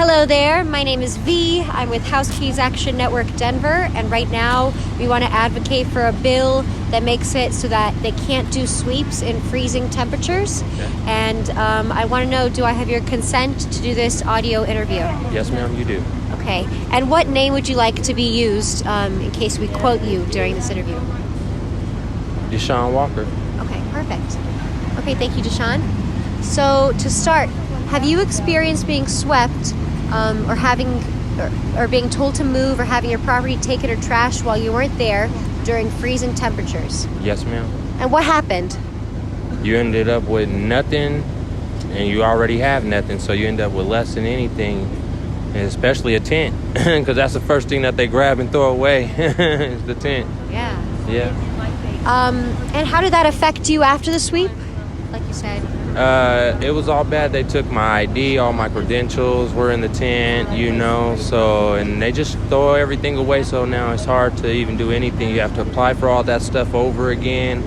Hello there, my name is V. I'm with House Keys Action Network Denver, and right now we want to advocate for a bill that makes it so that they can't do sweeps in freezing temperatures. Okay. And I want to know, do I have your consent to do this audio interview? Yes, ma'am, you do. Okay, and what name would you like to be used in case we quote you during this interview? Deshawn Walker. Okay, perfect. Okay, thank you, Deshawn. So to start, have you experienced being swept or being told to move or having your property taken or trashed while you weren't there during freezing temperatures? Yes, ma'am. And what happened? You ended up with nothing, and you already have nothing, so you end up with less than anything, and especially a tent, because that's the first thing that they grab and throw away is the tent. Yeah. Yeah. And how did that affect you after the sweep, like you said? It was all bad. They took my ID, all my credentials were in the tent, and they just throw everything away, so now it's hard to even do anything. You have to apply for all that stuff over again,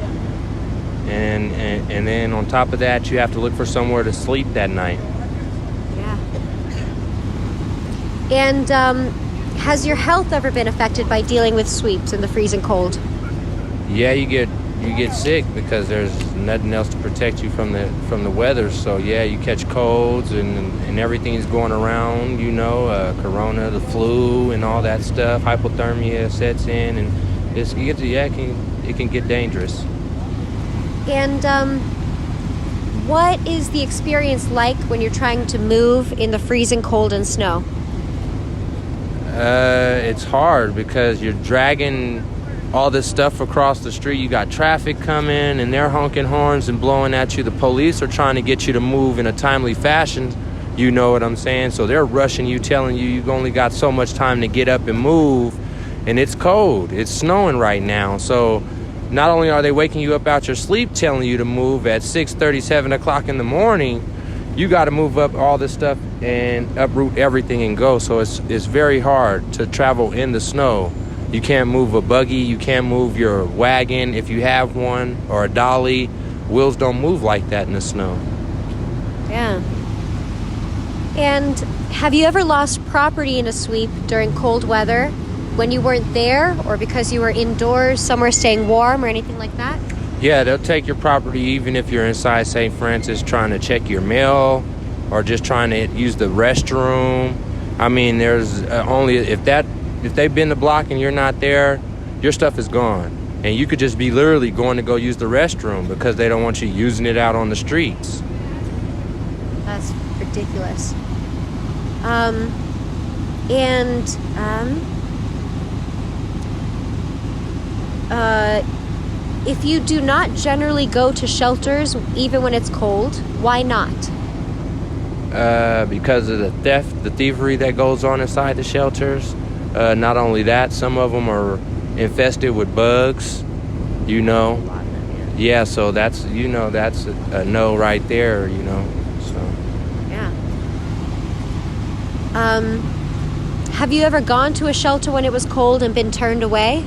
and then on top of that, you have to look for somewhere to sleep that night. Yeah. And has your health ever been affected by dealing with sweeps in the freezing cold? Yeah, you get sick because there's nothing else to protect you from the weather. So yeah, you catch colds and everything's going around, corona, the flu and all that stuff. Hypothermia sets in, and it can get dangerous. And what is the experience like when you're trying to move in the freezing cold and snow? It's hard because you're dragging all this stuff across the street. You got traffic coming and they're honking horns and blowing at you. The police are trying to get you to move in a timely fashion. You know what I'm saying? So they're rushing you, telling you you've only got so much time to get up and move. And it's cold. It's snowing right now. So not only are they waking you up out your sleep telling you to move at 6:30, 7 o'clock in the morning, you got to move up all this stuff and uproot everything and go. So it's very hard to travel in the snow. You can't move a buggy, you can't move your wagon if you have one, or a dolly. Wheels don't move like that in the snow. Yeah. And have you ever lost property in a sweep during cold weather when you weren't there, or because you were indoors somewhere staying warm or anything like that? Yeah, they'll take your property even if you're inside St. Francis trying to check your mail or just trying to use the restroom. I mean, there's only if they've been the block and you're not there, your stuff is gone. And you could just be literally going to go use the restroom because they don't want you using it out on the streets. That's ridiculous. If you do not generally go to shelters, even when it's cold, why not? Because of the thievery that goes on inside the shelters. Not only that, some of them are infested with bugs, Yeah, so that's a no right there, so. Yeah. Have you ever gone to a shelter when it was cold and been turned away?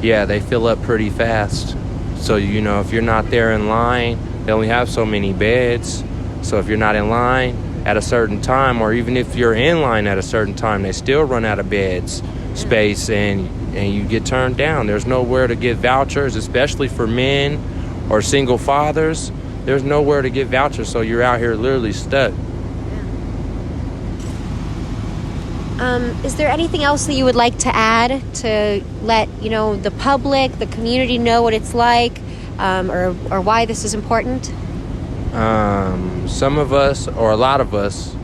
Yeah, they fill up pretty fast. So, if you're not there in line, they only have so many beds. So if you're not in line at a certain time, or even if you're in line at a certain time, they still run out of beds space and you get turned down. There's nowhere to get vouchers, especially for men or single fathers. There's nowhere to get vouchers, so you're out here literally stuck. Is there anything else that you would like to add to let the public, the community know what it's like, or why this is important? Some of us, or a lot of us,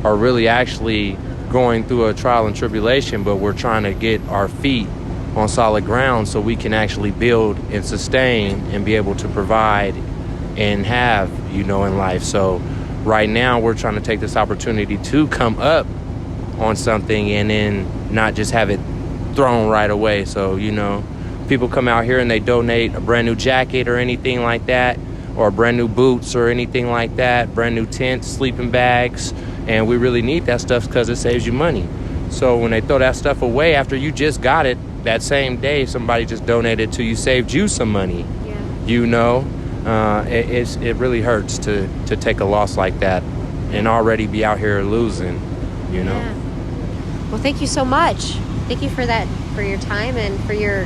are really actually going through a trial and tribulation, but we're trying to get our feet on solid ground so we can actually build and sustain and be able to provide and have, in life. So right now we're trying to take this opportunity to come up on something and then not just have it thrown right away. So, people come out here and they donate a brand new jacket or anything like that, or brand new boots or anything like that, brand new tents, sleeping bags, and we really need that stuff because it saves you money. So when they throw that stuff away after you just got it, that same day somebody just donated to you, saved you some money. Yeah. It really hurts to take a loss like that and already be out here losing. you know? Well, thank you so much. Thank you for that, for your time and for your